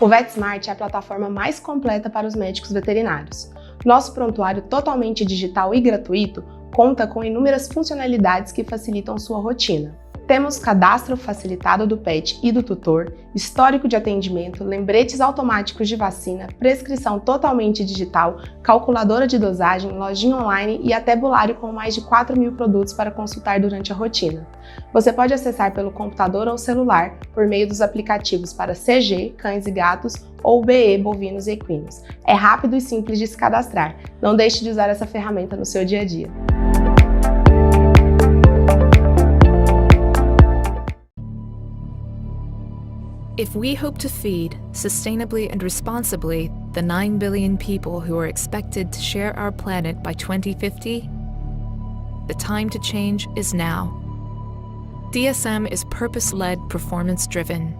O VetSmart é a plataforma mais completa para os médicos veterinários. Nosso prontuário totalmente digital e gratuito conta com inúmeras funcionalidades que facilitam sua rotina. Temos cadastro facilitado do pet e do tutor, histórico de atendimento, lembretes automáticos de vacina, prescrição totalmente digital, calculadora de dosagem, lojinha online e até bulário com mais de 4.000 produtos para consultar durante a rotina. Você pode acessar pelo computador ou celular por meio dos aplicativos para CG, cães e gatos, ou BE, bovinos e equinos. É rápido e simples de se cadastrar. Não deixe de usar essa ferramenta no seu dia a dia. If we hope to feed, sustainably and responsibly, the 9 billion people who are expected to share our planet by 2050, the time to change is now. DSM is purpose-led, performance-driven.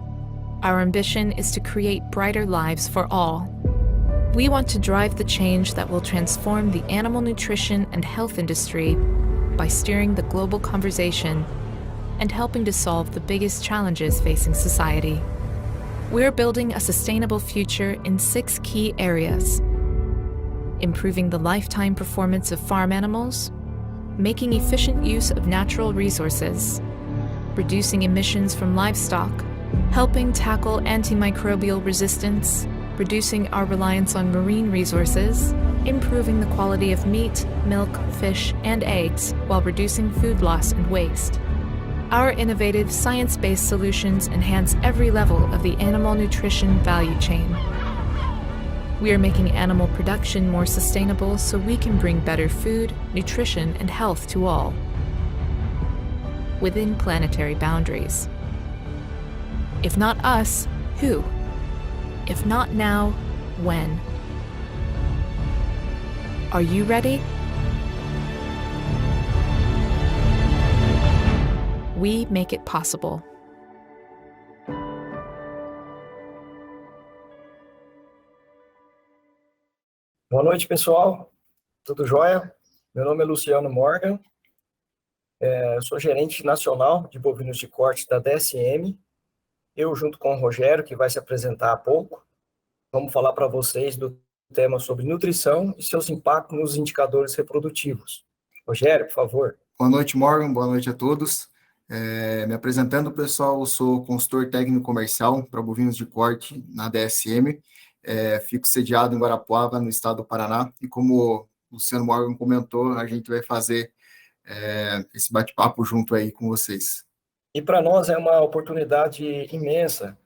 Our ambition is to create brighter lives for all. We want to drive the change that will transform the animal nutrition and health industry by steering the global conversation and helping to solve the biggest challenges facing society. We're building a sustainable future in 6 key areas: improving the lifetime performance of farm animals, making efficient use of natural resources, reducing emissions from livestock, helping tackle antimicrobial resistance, reducing our reliance on marine resources, improving the quality of meat, milk, fish, and eggs while reducing food loss and waste. Our innovative, science-based solutions enhance every level of the animal nutrition value chain. We are making animal production more sustainable so we can bring better food, nutrition, and health to all, within planetary boundaries. If not us, who? If not now, when? Are you ready? We make it possible. Boa noite, pessoal. Tudo jóia? Meu nome é Luciano Morgan. Eu sou gerente nacional de bovinos de corte da DSM. Eu, junto com o Rogério, que vai se apresentar há pouco, vamos falar para vocês do tema sobre nutrição e seus impactos nos indicadores reprodutivos. Rogério, por favor. Boa noite, Morgan. Boa noite a todos. Me apresentando, pessoal, eu sou consultor técnico comercial para bovinos de corte na DSM. Fico sediado em Guarapuava, no estado do Paraná. E como o Luciano Morgan comentou, a gente vai fazer esse bate-papo junto aí com vocês. E para nós é uma oportunidade imensa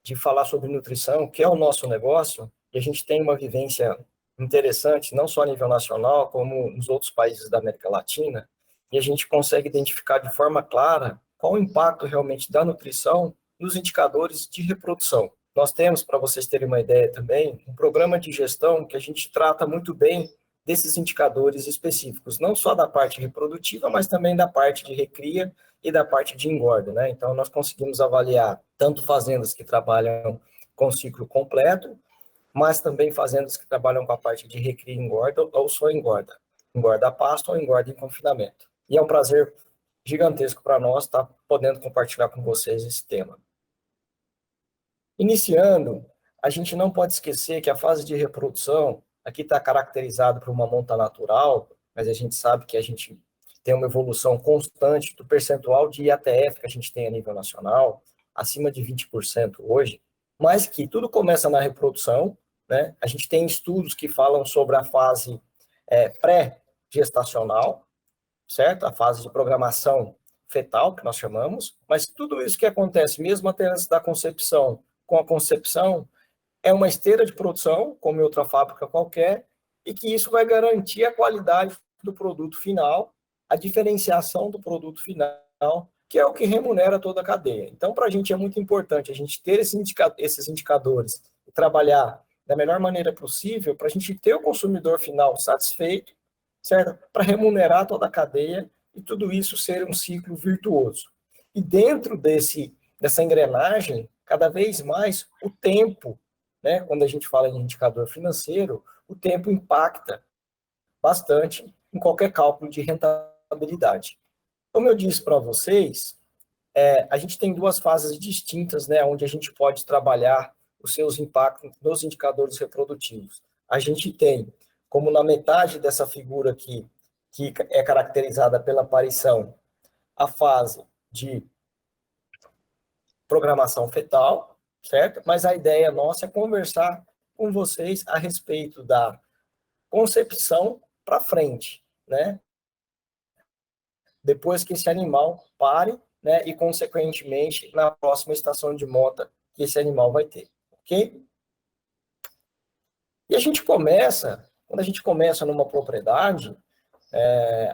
de falar sobre nutrição, que é o nosso negócio, e a gente tem uma vivência interessante, não só a nível nacional, como nos outros países da América Latina, e a gente consegue identificar de forma clara qual o impacto realmente da nutrição nos indicadores de reprodução. Nós temos, para vocês terem uma ideia também, um programa de gestão que a gente trata muito bem desses indicadores específicos, não só da parte reprodutiva, mas também da parte de recria e da parte de engorda, né? Então, nós conseguimos avaliar tanto fazendas que trabalham com ciclo completo, mas também fazendas que trabalham com a parte de recria e engorda ou só engorda a pasto ou engorda em confinamento. E é um prazer gigantesco para nós estar podendo compartilhar com vocês esse tema. Iniciando, a gente não pode esquecer que a fase de reprodução aqui está caracterizada por uma monta natural, mas a gente sabe que a gente tem uma evolução constante do percentual de IATF que a gente tem a nível nacional, acima de 20% hoje, mas que tudo começa na reprodução, né? A gente tem estudos que falam sobre a fase pré-gestacional, certo? A fase de programação fetal, que nós chamamos, mas tudo isso que acontece mesmo até antes da concepção, com a concepção, é uma esteira de produção, como em outra fábrica qualquer, e que isso vai garantir a qualidade do produto final, a diferenciação do produto final, que é o que remunera toda a cadeia. Então, para a gente é muito importante a gente ter esses indicadores e trabalhar da melhor maneira possível para a gente ter o consumidor final satisfeito, certo? Para remunerar toda a cadeia e tudo isso ser um ciclo virtuoso. E dentro dessa engrenagem, cada vez mais o tempo, né? Quando a gente fala em indicador financeiro, o tempo impacta bastante em qualquer cálculo de rentabilidade. Como eu disse para vocês, a gente tem duas fases distintas, né, onde a gente pode trabalhar os seus impactos nos indicadores reprodutivos. A gente tem, como na metade dessa figura aqui, que é caracterizada pela aparição, a fase de programação fetal, certo? Mas a ideia nossa é conversar com vocês a respeito da concepção para frente, né? Depois que esse animal pare, né? E, consequentemente, na próxima estação de monta que esse animal vai ter, ok? E a gente começa, quando a gente começa numa propriedade,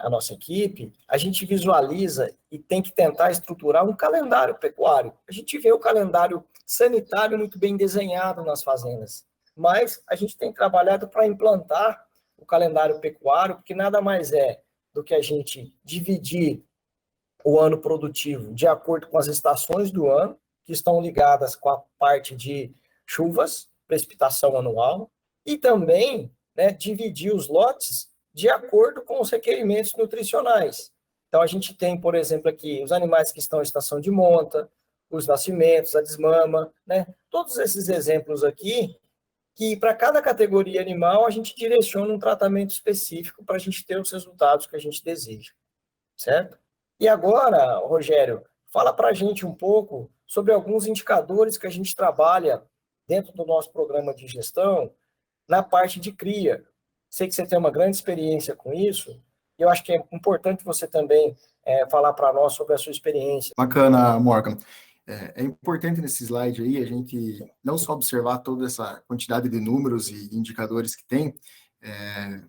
a nossa equipe, a gente visualiza e tem que tentar estruturar um calendário pecuário. A gente vê o calendário sanitário muito bem desenhado nas fazendas, mas a gente tem trabalhado para implantar o calendário pecuário, porque nada mais é do que a gente dividir o ano produtivo de acordo com as estações do ano, que estão ligadas com a parte de chuvas, precipitação anual, e também, né, dividir os lotes de acordo com os requerimentos nutricionais. Então, a gente tem, por exemplo, aqui os animais que estão em estação de monta, os nascimentos, a desmama, né? Todos esses exemplos aqui, que para cada categoria animal a gente direciona um tratamento específico para a gente ter os resultados que a gente deseja, certo? E agora, Rogério, fala para a gente um pouco sobre alguns indicadores que a gente trabalha dentro do nosso programa de gestão na parte de cria. Sei que você tem uma grande experiência com isso, e eu acho que é importante você também falar para nós sobre a sua experiência. Bacana, Morgan. É importante nesse slide aí a gente não só observar toda essa quantidade de números e indicadores que tem,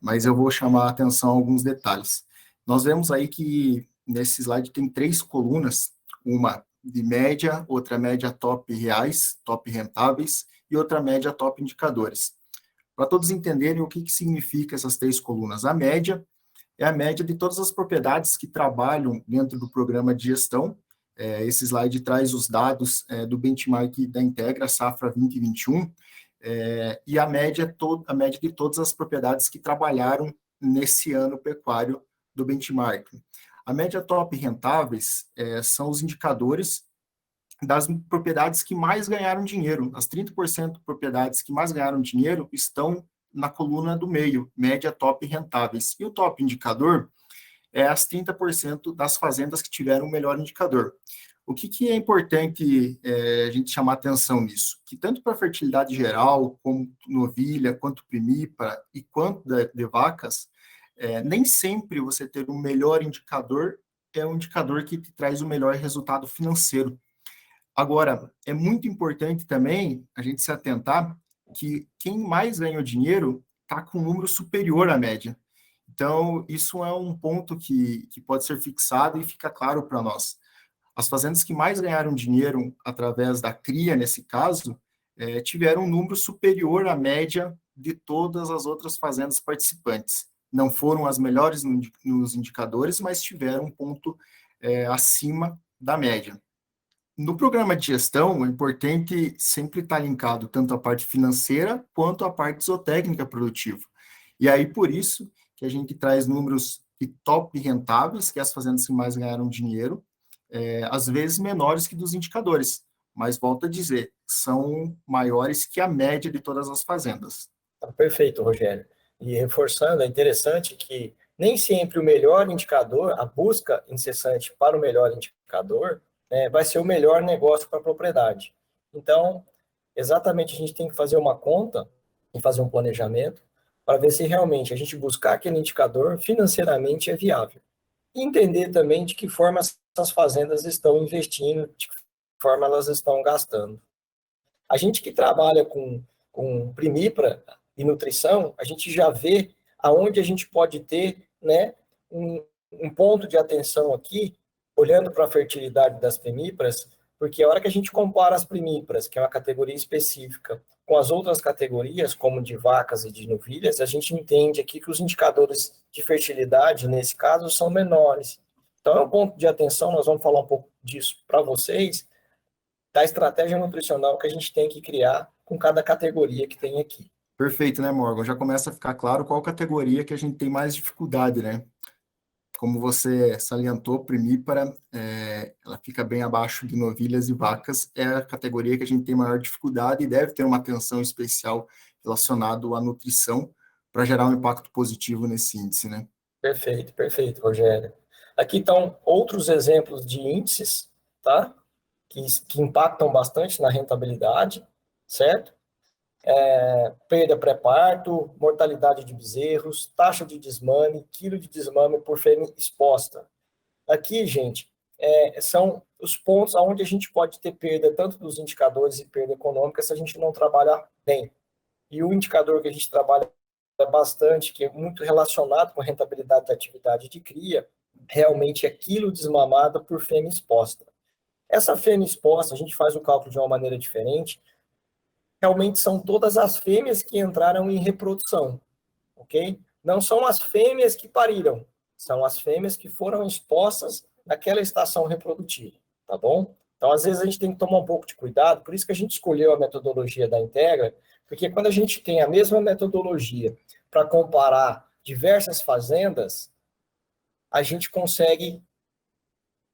mas eu vou chamar a atenção a alguns detalhes. Nós vemos aí que nesse slide tem 3 colunas, uma de média, outra média top reais, top rentáveis, e outra média top indicadores. Para todos entenderem o que significa essas 3 colunas. A média é a média de todas as propriedades que trabalham dentro do programa de gestão. Esse slide traz os dados do benchmark da Integra Safra 2021, e a média de todas as propriedades que trabalharam nesse ano pecuário do benchmark. A média top rentáveis são os indicadores das propriedades que mais ganharam dinheiro. As 30% de propriedades que mais ganharam dinheiro estão na coluna do meio, média top rentáveis. E o top indicador é as 30% das fazendas que tiveram o melhor indicador. O que é importante a gente chamar atenção nisso? Que tanto para a fertilidade geral, como novilha, quanto primípara e quanto de vacas, nem sempre você ter o melhor indicador é um indicador que te traz o melhor resultado financeiro. Agora, é muito importante também a gente se atentar que quem mais ganhou dinheiro está com um número superior à média. Então, isso é um ponto que pode ser fixado e fica claro para nós. As fazendas que mais ganharam dinheiro através da cria, nesse caso, tiveram um número superior à média de todas as outras fazendas participantes. Não foram as melhores nos indicadores, mas tiveram um ponto acima da média. No programa de gestão, é importante sempre estar linkado tanto a parte financeira quanto a parte zootécnica produtiva. E aí, por isso, que a gente traz números de top rentáveis, que é as fazendas que mais ganharam dinheiro, às vezes menores que dos indicadores, mas volto a dizer, são maiores que a média de todas as fazendas. Perfeito, Rogério. E reforçando, é interessante que nem sempre o melhor indicador, a busca incessante para o melhor indicador, vai ser o melhor negócio para a propriedade. Então, exatamente, a gente tem que fazer uma conta e fazer um planejamento para ver se realmente a gente buscar aquele indicador financeiramente é viável. E entender também de que forma essas fazendas estão investindo, de que forma elas estão gastando. A gente que trabalha com primípara e nutrição, a gente já vê aonde a gente pode ter, né, um ponto de atenção aqui, olhando para a fertilidade das primíparas, porque a hora que a gente compara as primíparas, que é uma categoria específica, com as outras categorias, como de vacas e de novilhas, a gente entende aqui que os indicadores de fertilidade, nesse caso, são menores. Então, é um ponto de atenção, nós vamos falar um pouco disso para vocês, da estratégia nutricional que a gente tem que criar com cada categoria que tem aqui. Perfeito, né, Morgan? Já começa a ficar claro qual categoria que a gente tem mais dificuldade, né? como você salientou, primípara, ela fica bem abaixo de novilhas e vacas, é a categoria que a gente tem maior dificuldade e deve ter uma atenção especial relacionada à nutrição para gerar um impacto positivo nesse índice, né? Perfeito, Rogério. Aqui estão outros exemplos de índices, tá? Que impactam bastante na rentabilidade, certo? Perda pré-parto, mortalidade de bezerros, taxa de desmame, quilo de desmame por fêmea exposta. Aqui, gente, são os pontos onde a gente pode ter perda tanto dos indicadores e perda econômica se a gente não trabalhar bem. E o indicador que a gente trabalha bastante, que é muito relacionado com a rentabilidade da atividade de cria, realmente é quilo desmamado por fêmea exposta. Essa fêmea exposta, a gente faz o cálculo de uma maneira diferente, realmente são todas as fêmeas que entraram em reprodução, ok? Não são as fêmeas que pariram, são as fêmeas que foram expostas naquela estação reprodutiva, tá bom? Então, às vezes, a gente tem que tomar um pouco de cuidado, por isso que a gente escolheu a metodologia da Integra, porque quando a gente tem a mesma metodologia para comparar diversas fazendas, a gente consegue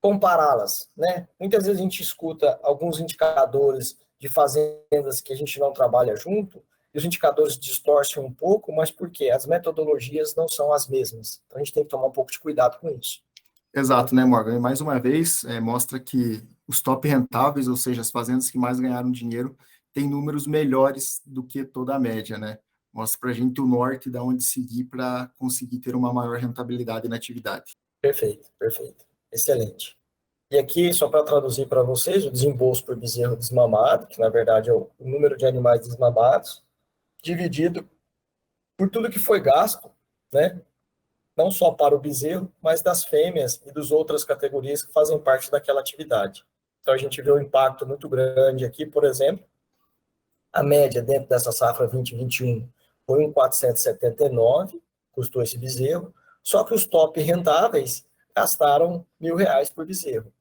compará-las, né? Muitas vezes a gente escuta alguns indicadores de fazendas que a gente não trabalha junto, e os indicadores distorcem um pouco, mas por quê? As metodologias não são as mesmas. Então a gente tem que tomar um pouco de cuidado com isso. Exato, né, Morgan? E mais uma vez, mostra que os top rentáveis, ou seja, as fazendas que mais ganharam dinheiro, têm números melhores do que toda a média, né? Mostra para a gente o norte da onde seguir para conseguir ter uma maior rentabilidade na atividade. Perfeito. Excelente. E aqui, só para traduzir para vocês, o desembolso por bezerro desmamado, que na verdade é o número de animais desmamados, dividido por tudo que foi gasto, né? Não só para o bezerro, mas das fêmeas e das outras categorias que fazem parte daquela atividade. Então, a gente vê um impacto muito grande aqui, por exemplo, a média dentro dessa safra 2021 foi 1.479, custou esse bezerro, só que os top rentáveis gastaram R$ 1.000 por bezerro.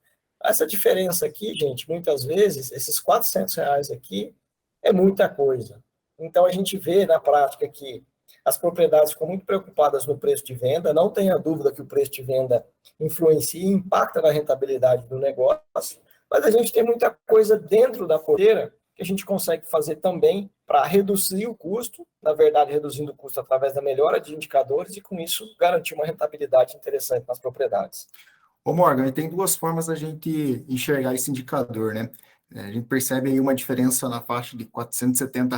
Essa diferença aqui, gente, muitas vezes, esses R$ 400 aqui é muita coisa. Então, a gente vê na prática que as propriedades ficam muito preocupadas no preço de venda, não tenha dúvida que o preço de venda influencia e impacta na rentabilidade do negócio, mas a gente tem muita coisa dentro da porteira que a gente consegue fazer também para reduzir o custo, na verdade, reduzindo o custo através da melhora de indicadores e, com isso, garantir uma rentabilidade interessante nas propriedades. Ô Morgan, e tem duas formas da gente enxergar esse indicador, né? A gente percebe aí uma diferença na faixa de R$ 470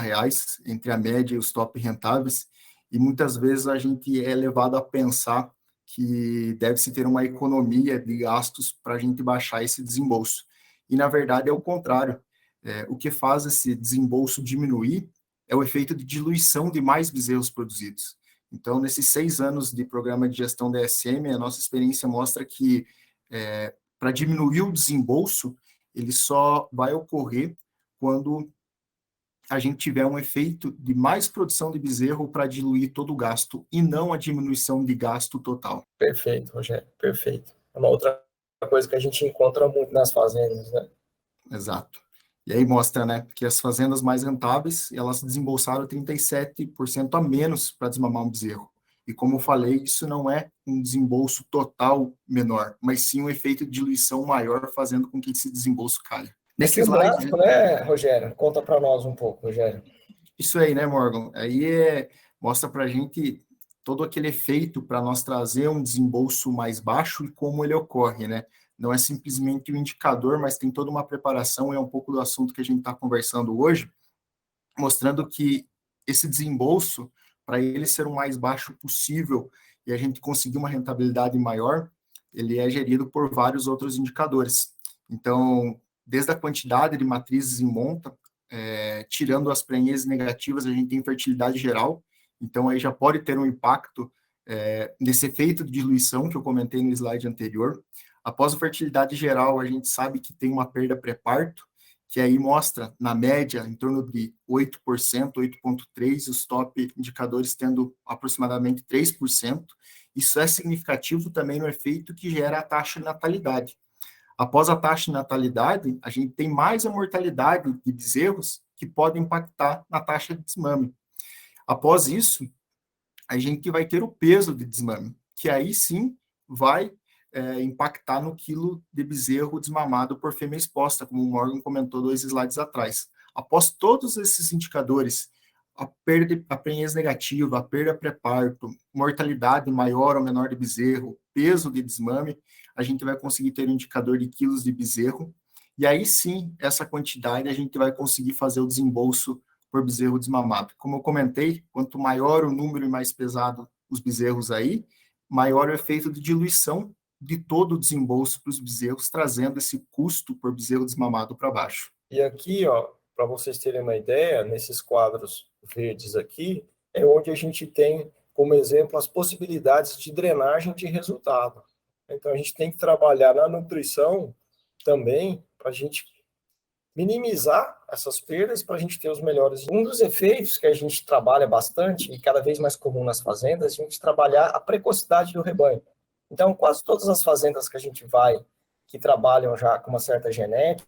entre a média e os top rentáveis, e muitas vezes a gente é levado a pensar que deve-se ter uma economia de gastos para a gente baixar esse desembolso. E, na verdade, é o contrário. O que faz esse desembolso diminuir é o efeito de diluição de mais bezerros produzidos. Então, nesses 6 anos de programa de gestão DSM, a nossa experiência mostra que, para diminuir o desembolso, ele só vai ocorrer quando a gente tiver um efeito de mais produção de bezerro para diluir todo o gasto, e não a diminuição de gasto total. Perfeito, Rogério, perfeito. É uma outra coisa que a gente encontra muito nas fazendas, né? Exato. E aí mostra, né, que as fazendas mais rentáveis, elas desembolsaram 37% a menos para desmamar um bezerro. E como eu falei, isso não é um desembolso total menor, mas sim um efeito de diluição maior, fazendo com que esse desembolso caia. Nesse Aqui o slide, gráfico, né, Rogério? Conta para nós um pouco, Rogério. isso aí, né, Morgan? Aí mostra para a gente todo aquele efeito para nós trazer um desembolso mais baixo e como ele ocorre, né? Não é simplesmente um indicador, mas tem toda uma preparação, e é um pouco do assunto que a gente está conversando hoje, mostrando que esse desembolso, para ele ser o mais baixo possível e a gente conseguir uma rentabilidade maior, ele é gerido por vários outros indicadores. Então, desde a quantidade de matrizes em monta, tirando as prenhez negativas, a gente tem fertilidade geral, então aí já pode ter um impacto nesse efeito de diluição que eu comentei no slide anterior. Após a fertilidade geral, a gente sabe que tem uma perda pré-parto, que aí mostra, na média, em torno de 8%, 8,3%, os top indicadores tendo aproximadamente 3%. Isso é significativo também no efeito que gera a taxa de natalidade. Após a taxa de natalidade, a gente tem mais a mortalidade de bezerros que podem impactar na taxa de desmame. Após isso, a gente vai ter o peso de desmame, que aí sim vai impactar no quilo de bezerro desmamado por fêmea exposta, como o Morgan comentou 2 slides atrás. Após todos esses indicadores, a prenhez negativa, a perda pré-parto, mortalidade maior ou menor de bezerro, peso de desmame, a gente vai conseguir ter um indicador de quilos de bezerro, e aí sim, essa quantidade a gente vai conseguir fazer o desembolso por bezerro desmamado. Como eu comentei, quanto maior o número e mais pesado os bezerros aí, maior o efeito de diluição de todo o desembolso para os bezerros, trazendo esse custo por bezerro desmamado para baixo. E aqui, ó, para vocês terem uma ideia, nesses quadros verdes aqui, é onde a gente tem, como exemplo, as possibilidades de drenagem de resultado. Então, a gente tem que trabalhar na nutrição também para a gente minimizar essas perdas, para a gente ter os melhores. Um dos efeitos que a gente trabalha bastante, e cada vez mais comum nas fazendas, é a gente trabalhar a precocidade do rebanho. Então, quase todas as fazendas que a gente vai, que trabalham já com uma certa genética,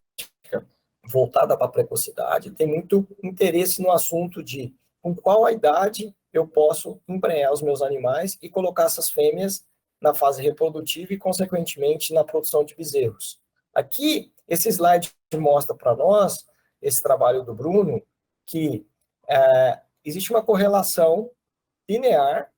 voltada para a precocidade, tem muito interesse no assunto de com qual a idade eu posso emprenhar os meus animais e colocar essas fêmeas na fase reprodutiva e, consequentemente, na produção de bezerros. Aqui, esse slide mostra para nós, esse trabalho do Bruno, que existe uma correlação linear,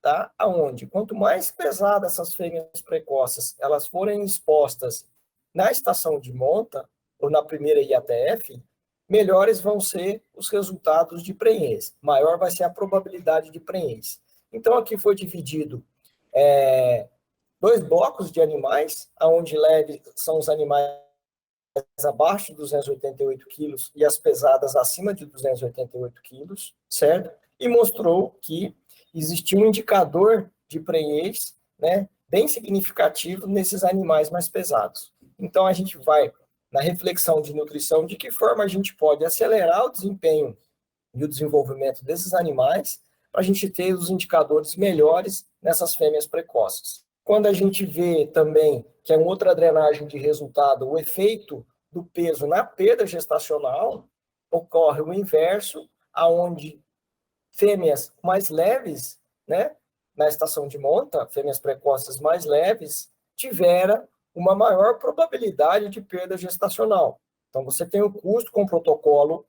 tá? Onde, quanto mais pesadas essas fêmeas precoces elas forem expostas na estação de monta, ou na primeira IATF, melhores vão ser os resultados de prenhez, maior vai ser a probabilidade de prenhez. Então, aqui foi dividido 2 blocos de animais, onde leve são os animais abaixo de 288 quilos e as pesadas acima de 288 quilos, certo? E mostrou que existia um indicador de prenhez, né, bem significativo nesses animais mais pesados. Então, a gente vai na reflexão de nutrição, de que forma a gente pode acelerar o desempenho e o desenvolvimento desses animais para a gente ter os indicadores melhores nessas fêmeas precoces. Quando a gente vê também, que é uma outra drenagem de resultado, o efeito do peso na perda gestacional, ocorre o inverso, aonde fêmeas mais leves, né, na estação de monta, fêmeas precoces mais leves, tiveram uma maior probabilidade de perda gestacional. Então, você tem o custo com o protocolo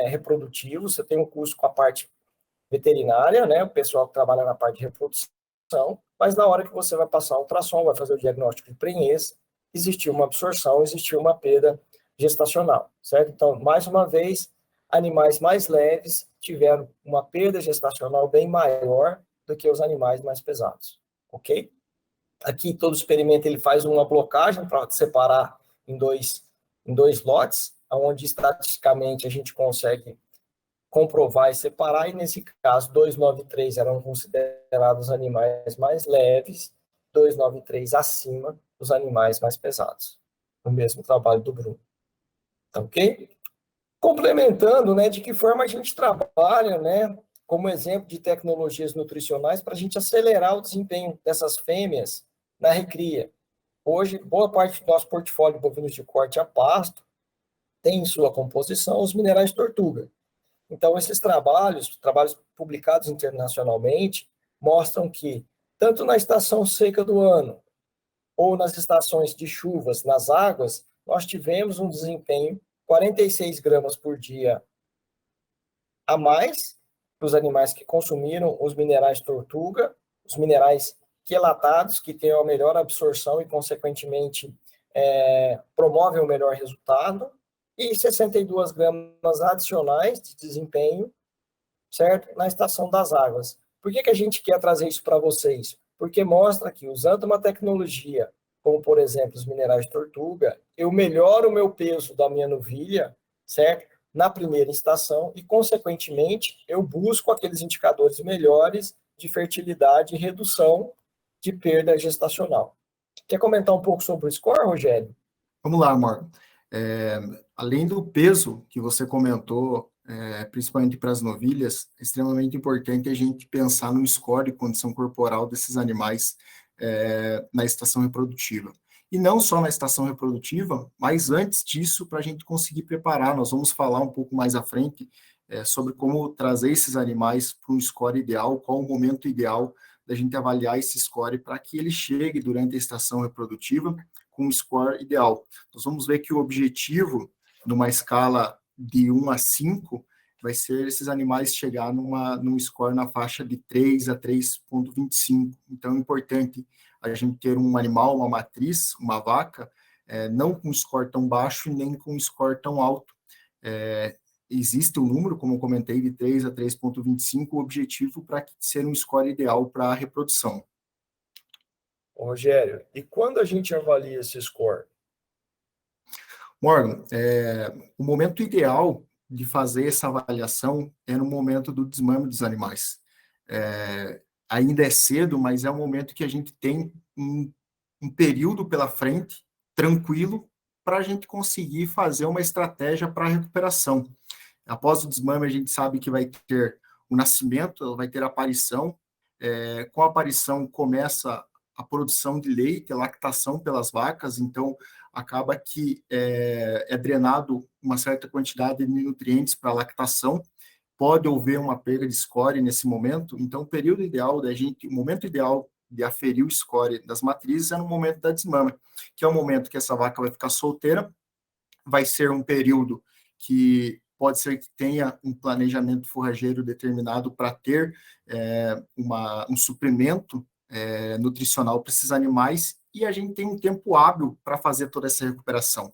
reprodutivo, você tem o custo com a parte veterinária, né, o pessoal que trabalha na parte de reprodução, mas na hora que você vai passar o ultrassom, vai fazer o diagnóstico de prenhez, existiu uma absorção, existiu uma perda gestacional, certo? Então, mais uma vez, animais mais leves tiveram uma perda gestacional bem maior do que os animais mais pesados, ok? Aqui, todo experimento ele faz uma blocagem para separar em dois lotes, onde estatisticamente a gente consegue comprovar e separar, e nesse caso, 293 eram considerados animais mais leves, 293 acima dos animais mais pesados. O mesmo trabalho do Bruno. Tá ok? Complementando, né, de que forma a gente trabalha, né, como exemplo de tecnologias nutricionais para a gente acelerar o desempenho dessas fêmeas na recria. Hoje, boa parte do nosso portfólio de bovinos de corte a pasto tem em sua composição os minerais tortuga. Então, esses trabalhos publicados internacionalmente, mostram que, tanto na estação seca do ano, ou nas estações de chuvas, nas águas, nós tivemos um desempenho 46 gramas por dia a mais para os animais que consumiram os minerais tortuga, os minerais quelatados, que têm a melhor absorção e, consequentemente, promovem o melhor resultado, e 62 gramas adicionais de desempenho, certo? Na estação das águas. Por que a gente quer trazer isso para vocês? Porque mostra que, usando uma tecnologia, como, por exemplo, os minerais tortuga, eu melhoro o meu peso da minha novilha, certo? Na primeira estação, e, consequentemente, eu busco aqueles indicadores melhores de fertilidade e redução de perda gestacional. Quer comentar um pouco sobre o score, Rogério? Vamos lá, Morgan. Além do peso que você comentou, principalmente para as novilhas, é extremamente importante a gente pensar no score de condição corporal desses animais na estação reprodutiva. E não só na estação reprodutiva, mas antes disso, para a gente conseguir preparar. Nós vamos falar um pouco mais à frente sobre como trazer esses animais para um score ideal, qual o momento ideal da gente avaliar esse score para que ele chegue durante a estação reprodutiva com um score ideal. Nós vamos ver que o objetivo, numa escala de 1 a 5, vai ser esses animais chegar num score na faixa de 3 a 3,25. Então, é importante a gente ter um animal, uma matriz, uma vaca, não com score tão baixo e nem com score tão alto. Existe um número, como eu comentei, de 3 a 3,25, o objetivo para ser um score ideal para a reprodução. Rogério, e quando a gente avalia esse score? Morgan, o momento ideal de fazer essa avaliação é no momento do desmame dos animais. Ainda é cedo, mas é um momento que a gente tem um período pela frente, tranquilo, para a gente conseguir fazer uma estratégia para a recuperação. Após o desmame, a gente sabe que vai ter o nascimento, vai ter a aparição. Com a aparição, começa a produção de leite, a lactação pelas vacas, então acaba que é drenado uma certa quantidade de nutrientes para a lactação. Pode haver uma perda de score nesse momento, então o momento ideal de aferir o score das matrizes é no momento da desmama, que é o momento que essa vaca vai ficar solteira, vai ser um período que pode ser que tenha um planejamento forrageiro determinado para ter um suprimento nutricional para esses animais, e a gente tem um tempo hábil para fazer toda essa recuperação.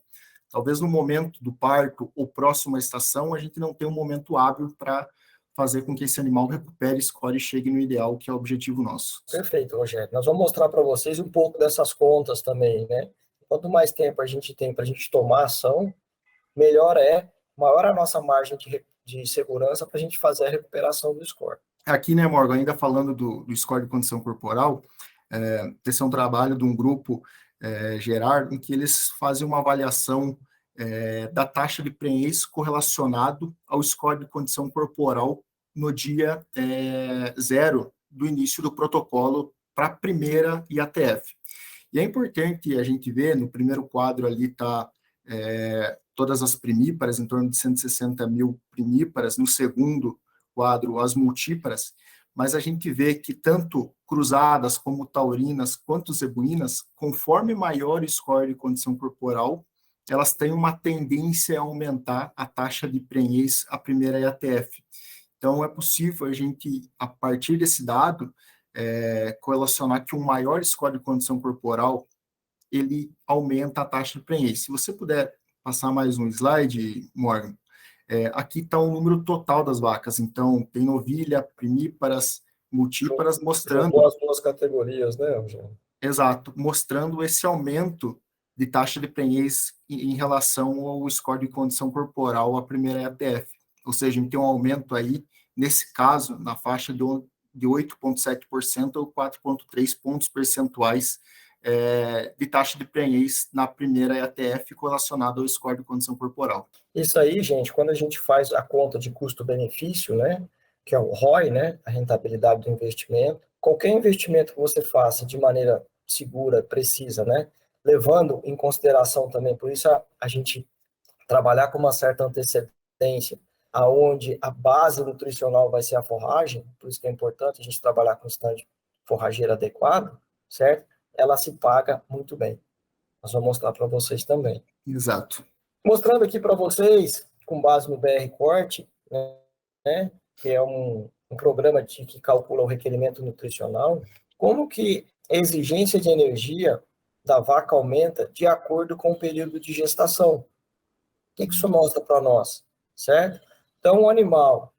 Talvez no momento do parto ou próximo à estação, a gente não tenha um momento hábil para fazer com que esse animal recupere, score e chegue no ideal, que é o objetivo nosso. Perfeito, Rogério. Nós vamos mostrar para vocês um pouco dessas contas também, né? Quanto mais tempo a gente tem para a gente tomar ação, maior a nossa margem de segurança para a gente fazer a recuperação do score. Aqui, né, Morgan, ainda falando do score de condição corporal, esse é um trabalho de um grupo, Gerard, em que eles fazem uma avaliação da taxa de prenhez correlacionado ao score de condição corporal no dia 0 do início do protocolo para a primeira IATF. E é importante a gente ver, no primeiro quadro ali está todas as primíparas, em torno de 160 mil primíparas, no segundo quadro as multíparas, mas a gente vê que tanto cruzadas como taurinas quanto zebuínas, conforme maior o score de condição corporal, elas têm uma tendência a aumentar a taxa de prenhez à primeira IATF. Então, é possível a gente, a partir desse dado, correlacionar que um maior score de condição corporal, ele aumenta a taxa de prenhez. Se você puder passar mais um slide, Morgan, aqui está o número total das vacas. Então, tem novilha, primíparas, multíparas, mostrando... As duas categorias, né, Rogério? Exato, mostrando esse aumento de taxa de prenhez em relação ao score de condição corporal à primeira IATF. Ou seja, a gente tem um aumento aí, nesse caso, na faixa de 8,7% ou 4,3 pontos percentuais de taxa de prenhez na primeira IATF correlacionado ao score de condição corporal. Isso aí, gente, quando a gente faz a conta de custo-benefício, né, que é o ROI, né, a rentabilidade do investimento, qualquer investimento que você faça de maneira segura, precisa, né, levando em consideração também, por isso a gente trabalhar com uma certa antecedência, aonde a base nutricional vai ser a forragem, por isso que é importante a gente trabalhar com estande forrageiro adequado, certo? Ela se paga muito bem. Nós vamos mostrar para vocês também. Exato. Mostrando aqui para vocês, com base no BR Corte, né, que é um programa que calcula o requerimento nutricional, como que a exigência de energia da vaca aumenta de acordo com o período de gestação. O que isso mostra para nós, certo? Então, o animal,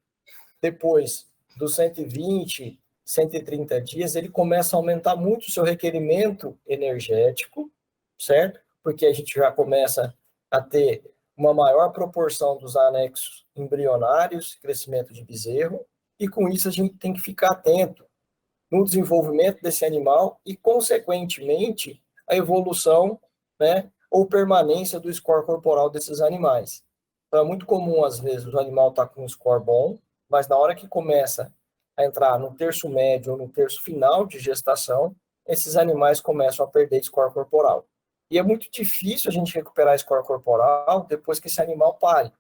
depois dos 120, 130 dias, ele começa a aumentar muito o seu requerimento energético, certo? Porque a gente já começa a ter uma maior proporção dos anexos embrionários, crescimento de bezerro, e com isso a gente tem que ficar atento no desenvolvimento desse animal e, consequentemente, a evolução, né, ou permanência do score corporal desses animais. Então, é muito comum, às vezes, o animal está com um score bom, mas na hora que começa a entrar no terço médio ou no terço final de gestação, esses animais começam a perder score corporal. E é muito difícil a gente recuperar score corporal depois que esse animal pare.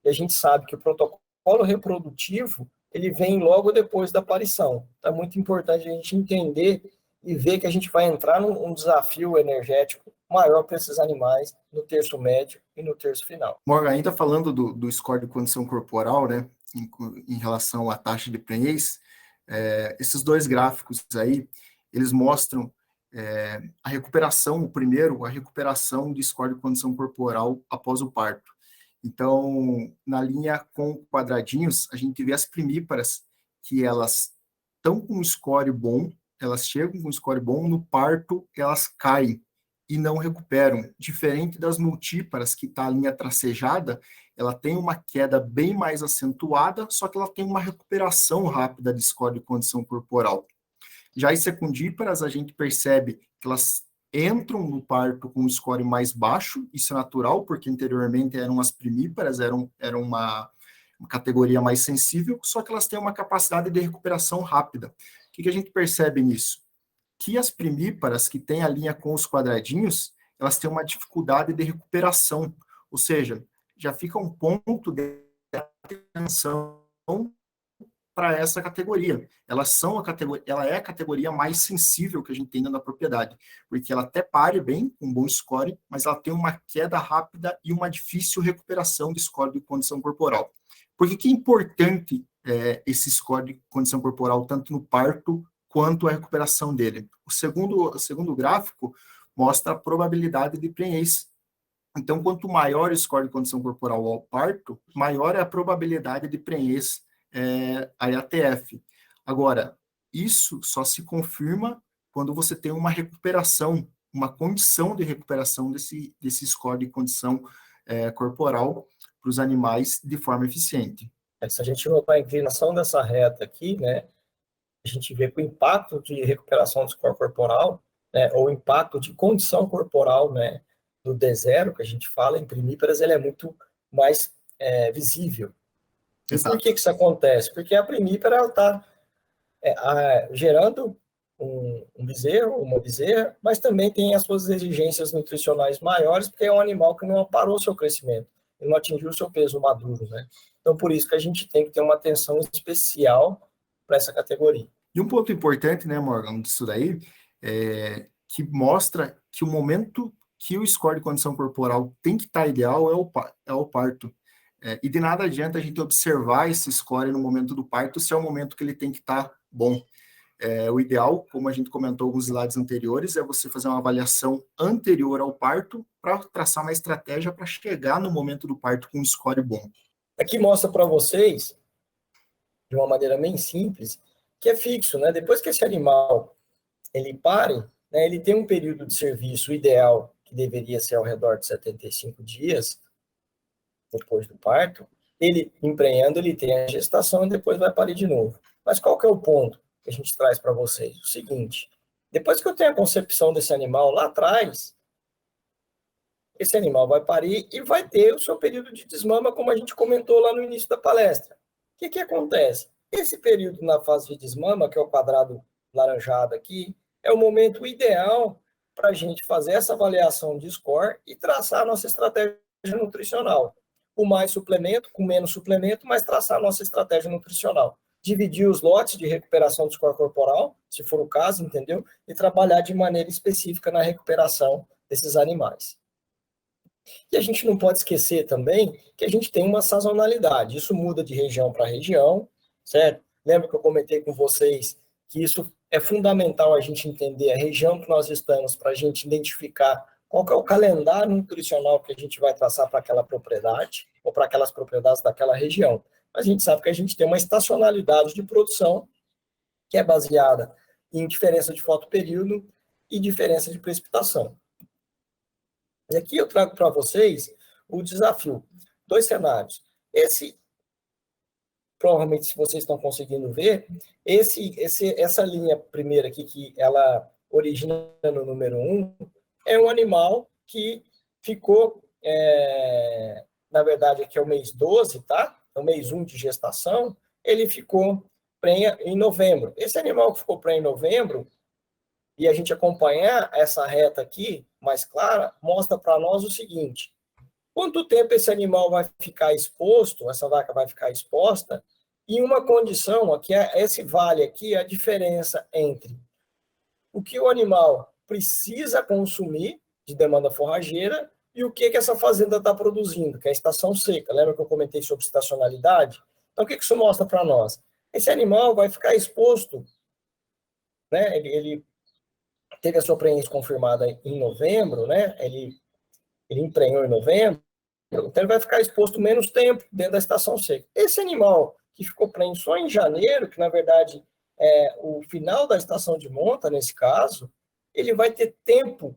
E a gente sabe que o protocolo reprodutivo, ele vem logo depois da aparição. Então, é muito importante a gente entender e ver que a gente vai entrar num desafio energético maior para esses animais no terço médio e no terço final. Morgan, ainda falando do score de condição corporal, né, em relação à taxa de prenhez, esses dois gráficos aí, eles mostram a recuperação, o primeiro, a recuperação de score de condição corporal após o parto. Então, na linha com quadradinhos, a gente vê as primíparas que elas estão com um score bom, elas chegam com um score bom, no parto elas caem e não recuperam. Diferente das multíparas, que está a linha tracejada, ela tem uma queda bem mais acentuada, só que ela tem uma recuperação rápida de score de condição corporal. Já as secundíparas, a gente percebe que elas entram no parto com um score mais baixo, isso é natural, porque anteriormente eram as primíparas, eram uma categoria mais sensível, só que elas têm uma capacidade de recuperação rápida. O que a gente percebe nisso? Que as primíparas, que têm a linha com os quadradinhos, elas têm uma dificuldade de recuperação, ou seja, já fica um ponto de atenção para essa categoria. Ela é a categoria mais sensível que a gente tem na propriedade, porque ela até pare bem, com um bom score, mas ela tem uma queda rápida e uma difícil recuperação de score de condição corporal. Por que é importante esse score de condição corporal, tanto no parto quanto a recuperação dele? O segundo gráfico mostra a probabilidade de prenhez. Então, quanto maior o score de condição corporal ao parto, maior é a probabilidade de prenhez a ATF. Agora, isso só se confirma quando você tem uma recuperação, uma condição de recuperação desse score de condição corporal para os animais de forma eficiente. Se a gente notar a inclinação dessa reta aqui, né, a gente vê que o impacto de recuperação do score corporal, né, ou o impacto de condição corporal, né, do D0, que a gente fala em primíparas, ele é muito mais visível. E por que isso acontece? Porque a primípara está gerando um bezerro, uma bezerra, mas também tem as suas exigências nutricionais maiores, porque é um animal que não parou o seu crescimento, ele não atingiu o seu peso maduro, né? Então, por isso que a gente tem que ter uma atenção especial para essa categoria. E um ponto importante, né, Morgan, disso daí, que mostra que o momento que o score de condição corporal tem que estar ideal é o parto. E de nada adianta a gente observar esse score no momento do parto se é o momento que ele tem que estar bom. O ideal, como a gente comentou alguns slides anteriores, é você fazer uma avaliação anterior ao parto para traçar uma estratégia para chegar no momento do parto com um score bom. Aqui mostra para vocês, de uma maneira bem simples, que é fixo, né? Depois que esse animal ele pare, né, ele tem um período de serviço ideal, que deveria ser ao redor de 75 dias, depois do parto, ele emprenhando, ele tem a gestação e depois vai parir de novo. Mas qual que é o ponto que a gente traz para vocês? O seguinte, depois que eu tenho a concepção desse animal lá atrás, esse animal vai parir e vai ter o seu período de desmama, como a gente comentou lá no início da palestra. O que acontece? Esse período na fase de desmama, que é o quadrado laranjado aqui, é o momento ideal para a gente fazer essa avaliação de score e traçar a nossa estratégia nutricional. Com mais suplemento, com menos suplemento, mas traçar a nossa estratégia nutricional. Dividir os lotes de recuperação do score corporal, se for o caso, entendeu? E trabalhar de maneira específica na recuperação desses animais. E a gente não pode esquecer também que a gente tem uma sazonalidade. Isso muda de região para região, certo? Lembra que eu comentei com vocês que isso é fundamental a gente entender a região que nós estamos para a gente identificar qual que é o calendário nutricional que a gente vai traçar para aquela propriedade ou para aquelas propriedades daquela região. Mas a gente sabe que a gente tem uma estacionalidade de produção que é baseada em diferença de fotoperíodo e diferença de precipitação. E aqui eu trago para vocês o desafio. 2 cenários. Provavelmente, se vocês estão conseguindo ver, essa linha primeira aqui, que ela origina no número 1, é um animal que ficou, na verdade, aqui é o mês 12, tá? É o mês 1 de gestação, ele ficou prenha em novembro. Esse animal que ficou prenha em novembro, e a gente acompanhar essa reta aqui, mais clara, mostra para nós o seguinte: quanto tempo esse animal vai ficar exposto, essa vaca vai ficar exposta, em uma condição, aqui, esse vale aqui é a diferença entre o que o animal precisa consumir de demanda forrageira e o que essa fazenda está produzindo, que é a estação seca. Lembra que eu comentei sobre estacionalidade? Então, o que isso mostra para nós? Esse animal vai ficar exposto, né? Ele teve a sua prenhez confirmada em novembro, né? Ele emprenhou em novembro, então ele vai ficar exposto menos tempo dentro da estação seca. Esse animal que ficou prenhe só em janeiro, que na verdade é o final da estação de monta, nesse caso, ele vai ter tempo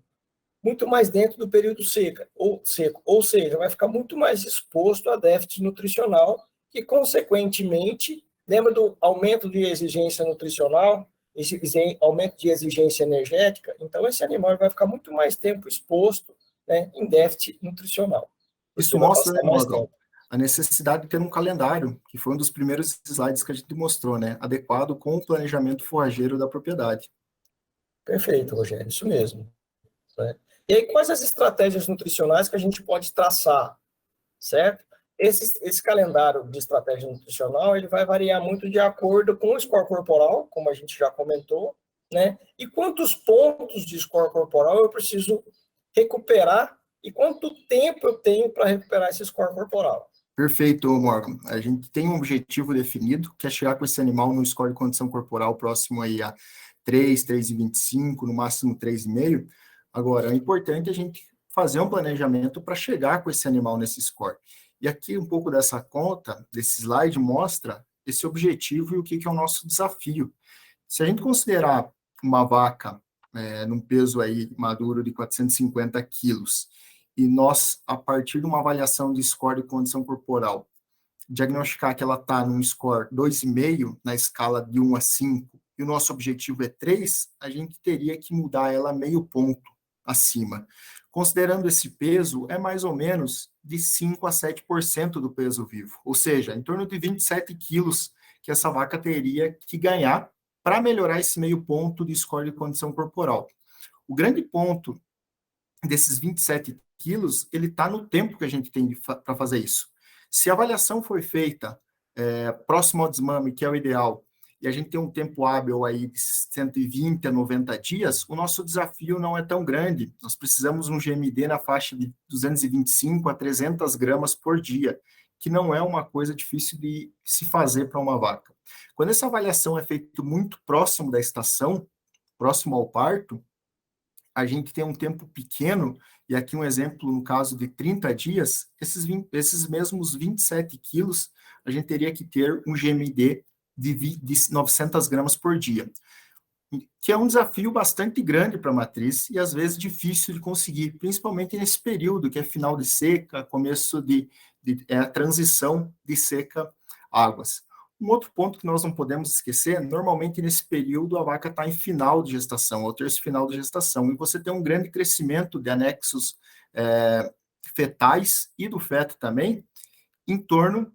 muito mais dentro do período seco, ou seja, vai ficar muito mais exposto a déficit nutricional, que consequentemente, lembra do aumento de exigência nutricional, esse aumento de exigência energética? Então esse animal vai ficar muito mais tempo exposto, né, em déficit nutricional. Isso mostra, né, Morgan, a necessidade de ter um calendário, que foi um dos primeiros slides que a gente mostrou, né, adequado com o planejamento forrageiro da propriedade. Perfeito, Rogério, isso mesmo. Né? E aí, quais as estratégias nutricionais que a gente pode traçar, certo? Esse calendário de estratégia nutricional, ele vai variar muito de acordo com o score corporal, como a gente já comentou, né? E quantos pontos de score corporal eu preciso recuperar e quanto tempo eu tenho para recuperar esse score corporal. Perfeito, Morgan. A gente tem um objetivo definido, que é chegar com esse animal no score de condição corporal próximo aí a 3, 3,25, no máximo 3,5. Agora, é importante a gente fazer um planejamento para chegar com esse animal nesse score. E aqui um pouco dessa conta, desse slide, mostra esse objetivo e o que é o nosso desafio. Se a gente considerar uma vaca num peso aí maduro de 450 quilos, e nós, a partir de uma avaliação de score de condição corporal, diagnosticar que ela está num score 2,5 na escala de 1 a 5, e o nosso objetivo é 3, a gente teria que mudar ela meio ponto acima. Considerando esse peso, é mais ou menos de 5 a 7% do peso vivo, ou seja, em torno de 27 quilos que essa vaca teria que ganhar para melhorar esse meio ponto de score de condição corporal. O grande ponto desses 27 quilos, ele está no tempo que a gente tem para fazer isso. Se a avaliação foi feita próximo ao desmame, que é o ideal, e a gente tem um tempo hábil aí de 120 a 90 dias, o nosso desafio não é tão grande. Nós precisamos de um GMD na faixa de 225 a 300 gramas por dia, que não é uma coisa difícil de se fazer para uma vaca. Quando essa avaliação é feita muito próximo da estação, próximo ao parto, a gente tem um tempo pequeno, e aqui um exemplo, no caso de 30 dias, esses mesmos 27 quilos, a gente teria que ter um GMD de 900 gramas por dia, que é um desafio bastante grande para a matriz e às vezes difícil de conseguir, principalmente nesse período que é final de seca, começo de a transição de seca águas. Um outro ponto que nós não podemos esquecer, normalmente nesse período a vaca está em final de gestação, ou terço final de gestação, e você tem um grande crescimento de anexos fetais e do feto também, em torno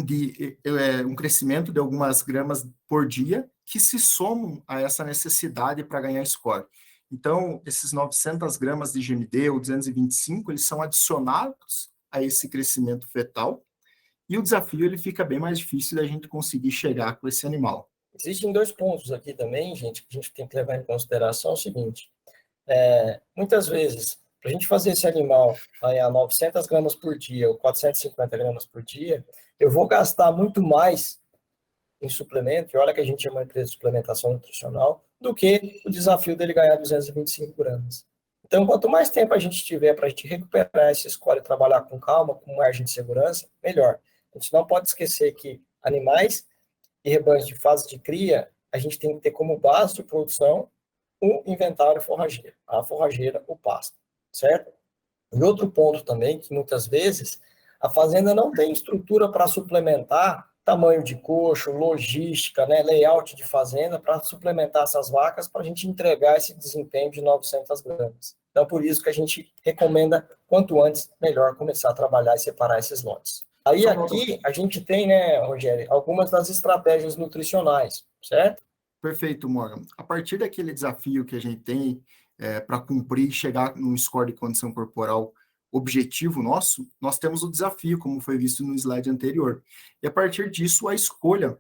de um crescimento de algumas gramas por dia, que se somam a essa necessidade para ganhar score. Então, esses 900 gramas de GMD ou 225, eles são adicionados a esse crescimento fetal, e o desafio ele fica bem mais difícil da gente conseguir chegar com esse animal. Existem dois pontos aqui também, gente, que a gente tem que levar em consideração. É o seguinte, muitas vezes, para a gente fazer esse animal a 900 gramas por dia ou 450 gramas por dia, eu vou gastar muito mais em suplemento, e olha que a gente é uma empresa de suplementação nutricional, do que o desafio dele ganhar 225 gramas. Então, quanto mais tempo a gente tiver para a gente recuperar esse score e trabalhar com calma, com margem de segurança, melhor. A gente não pode esquecer que animais e rebanhos de fase de cria, a gente tem que ter como base de produção o inventário forrageiro, a forrageira, o pasto, certo? E outro ponto também, que muitas vezes a fazenda não tem estrutura para suplementar tamanho de coxo, logística, né, layout de fazenda, para suplementar essas vacas, para a gente entregar esse desempenho de 900 gramas. Então, por isso que a gente recomenda, quanto antes, melhor começar a trabalhar e separar esses lotes. Aí aqui a gente tem, né, Rogério, algumas das estratégias nutricionais, certo? Perfeito, Morgan. A partir daquele desafio que a gente tem para cumprir, chegar num score de condição corporal objetivo nosso, nós temos o desafio, como foi visto no slide anterior. E a partir disso, a escolha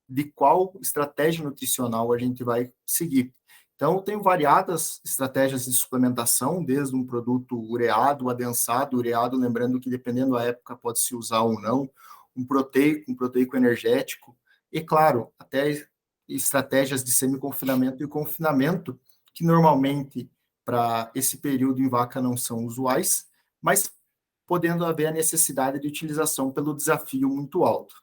de qual estratégia nutricional a gente vai seguir. Então, eu tenho variadas estratégias de suplementação, desde um produto ureado, adensado, ureado, lembrando que dependendo da época pode-se usar ou não, um proteico energético, e claro, até estratégias de semi-confinamento e confinamento, que normalmente para esse período em vaca não são usuais, mas podendo haver a necessidade de utilização pelo desafio muito alto.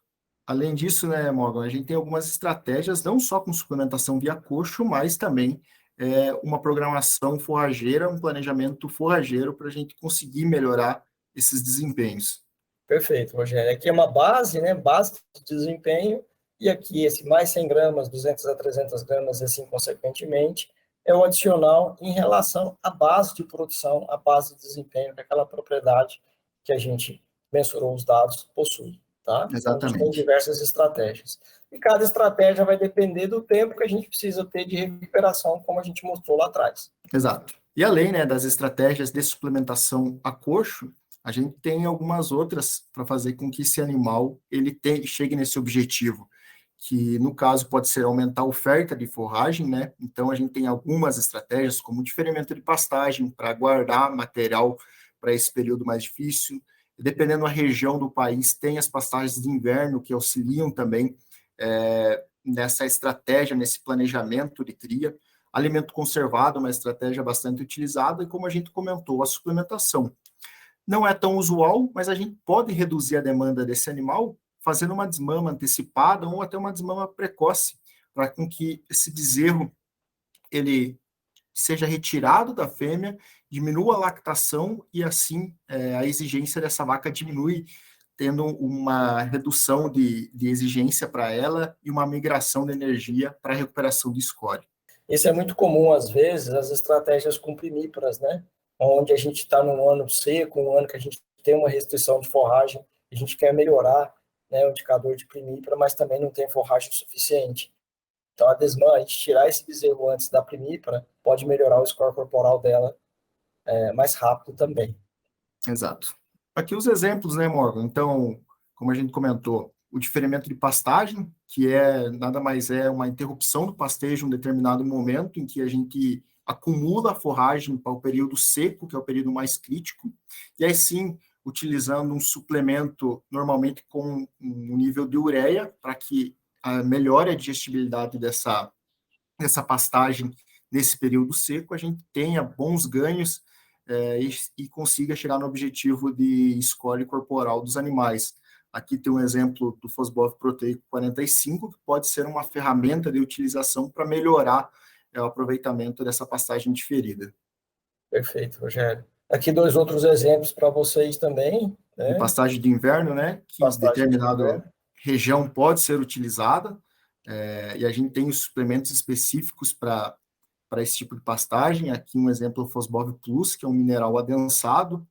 Além disso, né, Morgan, a gente tem algumas estratégias, não só com suplementação via coxo, mas também uma programação forrageira, um planejamento forrageiro para a gente conseguir melhorar esses desempenhos. Perfeito, Rogério. Aqui é uma base, né, base de desempenho, e aqui esse mais 100 gramas, 200 a 300 gramas, assim consequentemente, é o adicional em relação à base de produção, à base de desempenho, que é aquela propriedade que a gente mensurou os dados possui. Tá? Então, a gente tem diversas estratégias. E cada estratégia vai depender do tempo que a gente precisa ter de recuperação, como a gente mostrou lá atrás. Exato. E além, né, das estratégias de suplementação a coxo, a gente tem algumas outras para fazer com que esse animal chegue nesse objetivo, que no caso pode ser aumentar a oferta de forragem, né? Então a gente tem algumas estratégias, como o diferimento de pastagem, para guardar material para esse período mais difícil. Dependendo da região do país, tem as pastagens de inverno que auxiliam também nessa estratégia, nesse planejamento de cria. Alimento conservado, uma estratégia bastante utilizada, e como a gente comentou, a suplementação. Não é tão usual, mas a gente pode reduzir a demanda desse animal fazendo uma desmama antecipada ou até uma desmama precoce, para com que esse bezerro ele seja retirado da fêmea, diminua a lactação e assim a exigência dessa vaca diminui, tendo uma redução de exigência para ela e uma migração de energia para a recuperação do score. Isso é muito comum, às vezes, as estratégias com primíparas, né? Onde a gente está num ano seco, um ano que a gente tem uma restrição de forragem, a gente quer melhorar, né, o indicador de primípara, mas também não tem forragem suficiente. Então, a desmã, a gente tirar esse bezerro antes da primípara, pode melhorar o score corporal dela mais rápido também. Exato. Aqui os exemplos, né, Morgan? Então, como a gente comentou, o diferimento de pastagem, que nada mais é uma interrupção do pastejo em um determinado momento em que a gente acumula a forragem para o período seco, que é o período mais crítico, e aí sim, utilizando um suplemento, normalmente com um nível de ureia, para que melhore a digestibilidade dessa pastagem nesse período seco, a gente tenha bons ganhos e consiga chegar no objetivo de score corporal dos animais. Aqui tem um exemplo do Fosbov Proteico 45, que pode ser uma ferramenta de utilização para melhorar o aproveitamento dessa pastagem diferida. Perfeito, Rogério. Aqui 2 outros exemplos para vocês também. Né? De pastagem de inverno, né? Que em determinada região pode ser utilizada, e a gente tem os suplementos específicos para esse tipo de pastagem. Aqui um exemplo é o Fosbov Plus, que é um mineral adensado,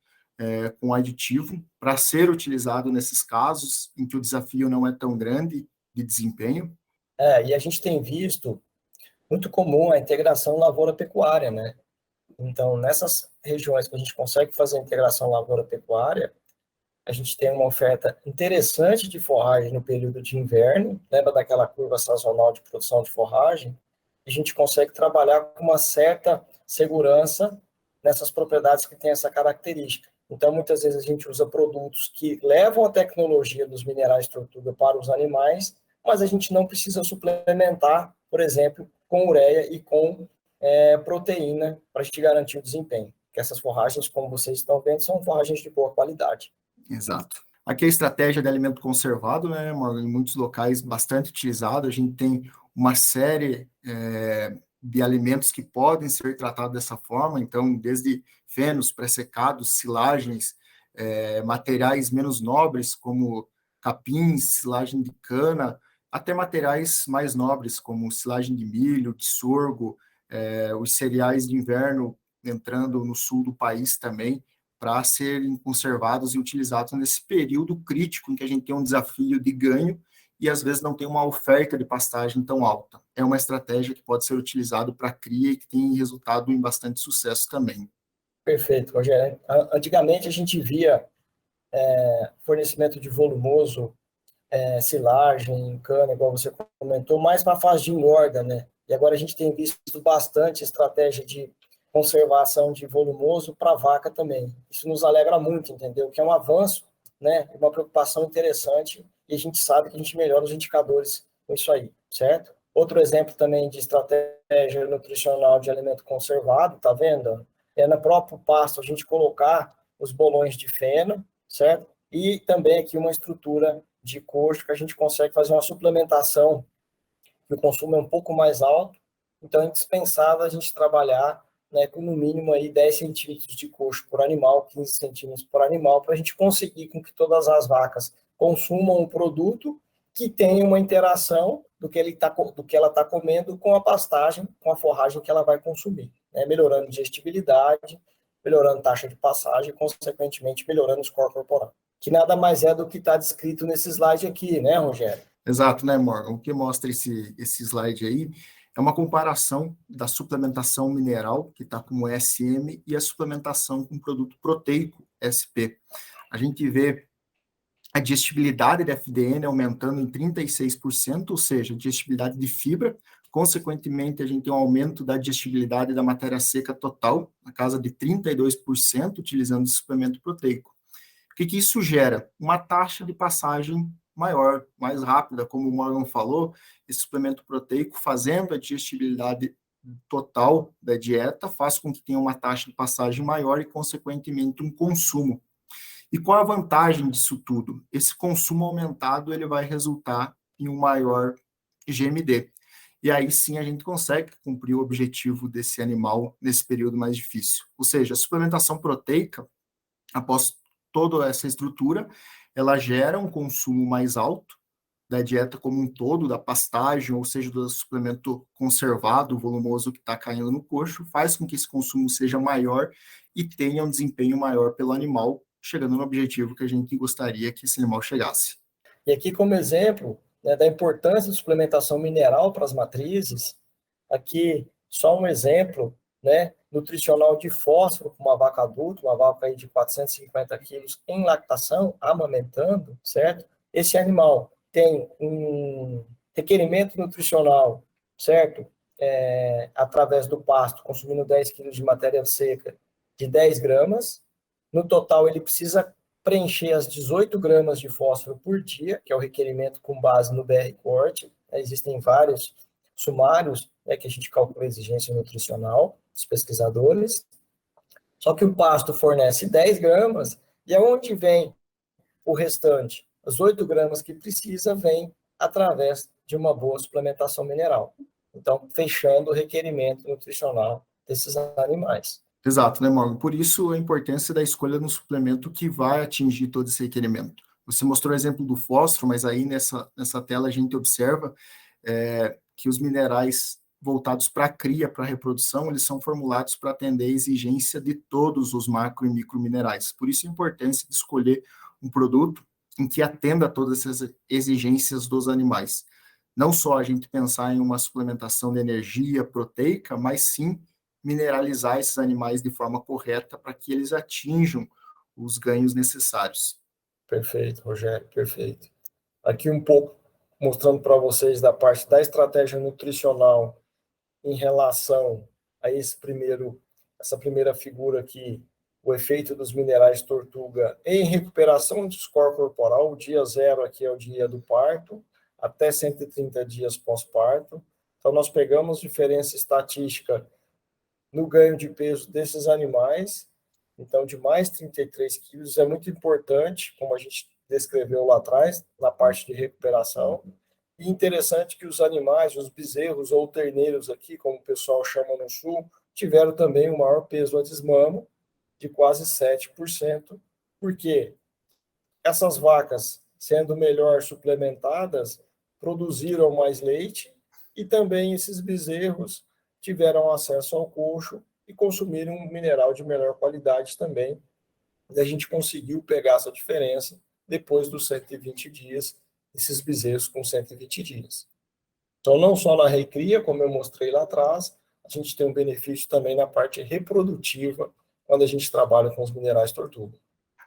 com aditivo, para ser utilizado nesses casos em que o desafio não é tão grande de desempenho. E a gente tem visto muito comum a integração lavoura-pecuária, né? Então, nessas regiões que a gente consegue fazer a integração lavoura-pecuária, a gente tem uma oferta interessante de forragem no período de inverno, lembra daquela curva sazonal de produção de forragem? A gente consegue trabalhar com uma certa segurança nessas propriedades que têm essa característica. Então, muitas vezes a gente usa produtos que levam a tecnologia dos minerais tortuga para os animais, mas a gente não precisa suplementar, por exemplo, com ureia e com proteína para a gente garantir o desempenho. Que essas forragens, como vocês estão vendo, são forragens de boa qualidade. Exato. Aqui a estratégia de alimento conservado, né, em muitos locais bastante utilizado. A gente tem uma série de alimentos que podem ser tratados dessa forma, então, desde fenos, pré-secados, silagens, materiais menos nobres, como capins, silagem de cana, até materiais mais nobres, como silagem de milho, de sorgo, os cereais de inverno entrando no sul do país também, para serem conservados e utilizados nesse período crítico em que a gente tem um desafio de ganho e às vezes não tem uma oferta de pastagem tão alta. É uma estratégia que pode ser utilizada para cria e que tem resultado em bastante sucesso também. Perfeito, Rogério. Antigamente a gente via fornecimento de volumoso, silagem, cana, igual você comentou, mais para a fase de engorda, né? E agora a gente tem visto bastante estratégia de conservação de volumoso para vaca também. Isso nos alegra muito, entendeu? Que é um avanço, né? Uma preocupação interessante e a gente sabe que a gente melhora os indicadores com isso aí, certo? Outro exemplo também de estratégia nutricional de alimento conservado, tá vendo? É no próprio pasto a gente colocar os bolões de feno, certo? E também aqui uma estrutura de coxo que a gente consegue fazer uma suplementação que o consumo é um pouco mais alto, então é indispensável a gente trabalhar, né, com no mínimo aí 10 centímetros de coxo por animal, 15 centímetros por animal, para a gente conseguir com que todas as vacas consumam um produto que tenha uma interação do que ela está comendo com a pastagem, com a forragem que ela vai consumir, né, melhorando digestibilidade, melhorando taxa de passagem e, consequentemente, melhorando o score corporal, que nada mais é do que está descrito nesse slide aqui, né, Rogério? Exato, né, Morgan? O que mostra esse slide aí é uma comparação da suplementação mineral, que está com o SM, e a suplementação com produto proteico, SP. A gente vê a digestibilidade da FDN aumentando em 36%, ou seja, digestibilidade de fibra. Consequentemente, a gente tem um aumento da digestibilidade da matéria seca total, na casa de 32%, utilizando o suplemento proteico. O que isso gera? Uma taxa de passagem maior, mais rápida, como o Morgan falou, esse suplemento proteico, fazendo a digestibilidade total da dieta, faz com que tenha uma taxa de passagem maior e, consequentemente, um consumo. E qual a vantagem disso tudo? Esse consumo aumentado, ele vai resultar em um maior GMD. E aí sim a gente consegue cumprir o objetivo desse animal nesse período mais difícil. Ou seja, a suplementação proteica, após toda essa estrutura, ela gera um consumo mais alto da dieta como um todo, da pastagem, ou seja, do suplemento conservado, volumoso que está caindo no coxo, faz com que esse consumo seja maior e tenha um desempenho maior pelo animal, chegando no objetivo que a gente gostaria que esse animal chegasse. E aqui, como exemplo, né, da importância da suplementação mineral para as matrizes, aqui só um exemplo, né, nutricional de fósforo para uma vaca adulta, uma vaca aí de 450 quilos em lactação, amamentando, certo? Esse animal tem um requerimento nutricional, certo? Através do pasto, consumindo 10 quilos de matéria seca de 10 gramas. No total, ele precisa preencher as 18 gramas de fósforo por dia, que é o requerimento com base no BR-Corte. Existem vários sumários, né, que a gente calcula a exigência nutricional dos pesquisadores. Só que o pasto fornece 10 gramas, e aonde vem o restante? As 8 gramas que precisa vem através de uma boa suplementação mineral. Então, fechando o requerimento nutricional desses animais. Exato, né, Morgan? Por isso a importância da escolha de um suplemento que vai atingir todo esse requerimento. Você mostrou o exemplo do fósforo, mas aí nessa tela a gente observa que os minerais voltados para a cria, para a reprodução, eles são formulados para atender a exigência de todos os macro e microminerais. Por isso a importância de escolher um produto em que atenda a todas essas exigências dos animais. Não só a gente pensar em uma suplementação de energia proteica, mas sim mineralizar esses animais de forma correta para que eles atinjam os ganhos necessários. Perfeito, Rogério, perfeito. Aqui um pouco mostrando para vocês da parte da estratégia nutricional em relação a essa primeira figura aqui, o efeito dos minerais tortuga em recuperação do score corporal. O dia 0 aqui é o dia do parto, até 130 dias pós-parto. Então, nós pegamos diferença estatística no ganho de peso desses animais, então de mais 33 quilos, é muito importante, como a gente descreveu lá atrás, na parte de recuperação. E interessante que os animais, os bezerros ou terneiros aqui, como o pessoal chama no sul, tiveram também o maior peso a desmamo, de quase 7%, porque essas vacas, sendo melhor suplementadas, produziram mais leite e também esses bezerros tiveram acesso ao coxo e consumiram um mineral de melhor qualidade também. E a gente conseguiu pegar essa diferença depois dos 120 dias, esses bezerros com 120 dias. Então, não só na recria, como eu mostrei lá atrás, a gente tem um benefício também na parte reprodutiva quando a gente trabalha com os minerais tortuga.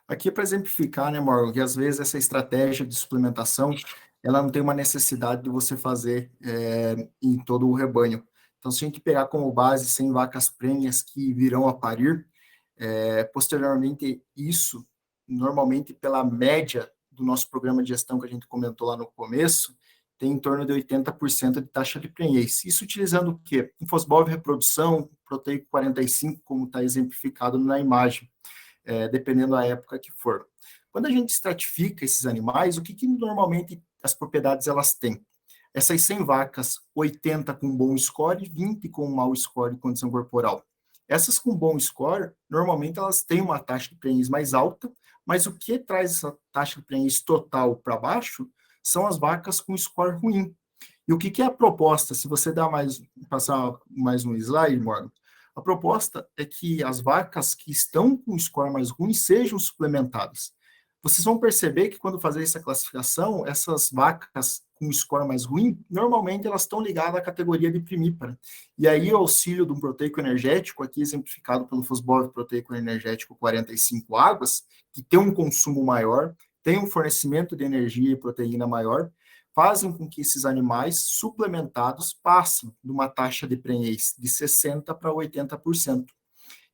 Aqui para exemplificar, né, Morgan, que às vezes essa estratégia de suplementação, ela não tem uma necessidade de você fazer em todo o rebanho. Então, se a gente pegar como base 100 vacas prenhas que virão a parir, posteriormente isso, normalmente pela média do nosso programa de gestão que a gente comentou lá no começo, tem em torno de 80% de taxa de prenhez. Isso utilizando o quê? Infosbol de reprodução, proteico 45, como está exemplificado na imagem, dependendo da época que for. Quando a gente estratifica esses animais, o que normalmente as propriedades elas têm? Essas 100 vacas, 80 com bom score, 20 com mau score de condição corporal. Essas com bom score, normalmente elas têm uma taxa de prenhez mais alta, mas o que traz essa taxa de prenhez total para baixo são as vacas com score ruim. E o que é a proposta? Se você passar mais um slide, Morgan, a proposta é que as vacas que estão com score mais ruim sejam suplementadas. Vocês vão perceber que quando fazer essa classificação, essas vacas com score mais ruim, normalmente elas estão ligadas à categoria de primípara. E aí o auxílio de um proteico energético, aqui exemplificado pelo Fosbov proteico energético 45 águas, que tem um consumo maior, tem um fornecimento de energia e proteína maior, fazem com que esses animais suplementados passem de uma taxa de prenhez de 60% para 80%.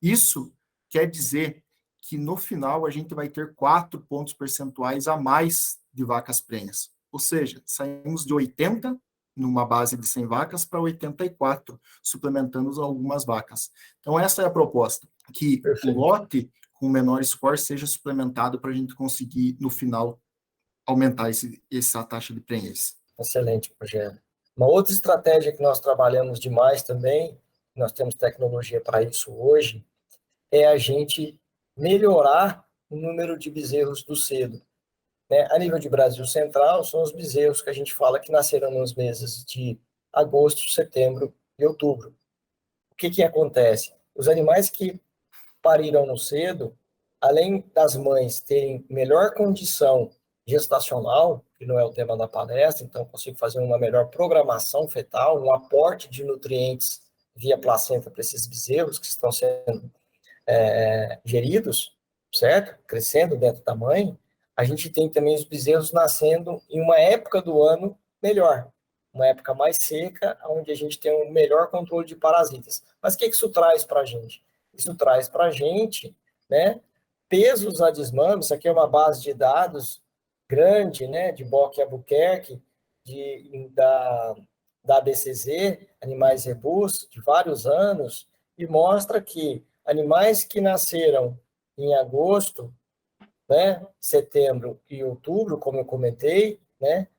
Isso quer dizer que no final a gente vai ter 4 pontos percentuais a mais de vacas prenhas. Ou seja, saímos de 80 numa base de 100 vacas para 84, suplementando algumas vacas. Então essa é a proposta, que Perfeito. O lote com menor score seja suplementado para a gente conseguir, no final, aumentar essa taxa de prenhez. Excelente, Rogério. Uma outra estratégia que nós trabalhamos demais também, nós temos tecnologia para isso hoje, é a gente melhorar o número de bezerros do cedo. A nível de Brasil Central, são os bezerros que a gente fala que nasceram nos meses de agosto, setembro e outubro. O que acontece? Os animais que pariram no cedo, além das mães terem melhor condição gestacional, que não é o tema da palestra, então consigo fazer uma melhor programação fetal, um aporte de nutrientes via placenta para esses bezerros que estão sendo geridos, certo? Crescendo dentro da mãe, a gente tem também os bezerros nascendo em uma época do ano melhor, uma época mais seca, onde a gente tem um melhor controle de parasitas. Mas o que isso traz para a gente? Isso traz para a gente, pesos a desmame. Isso aqui é uma base de dados grande, de Bock e Albuquerque, da ABCZ, Animais Rebus, de vários anos, e mostra que animais que nasceram em agosto, setembro e outubro, como eu comentei,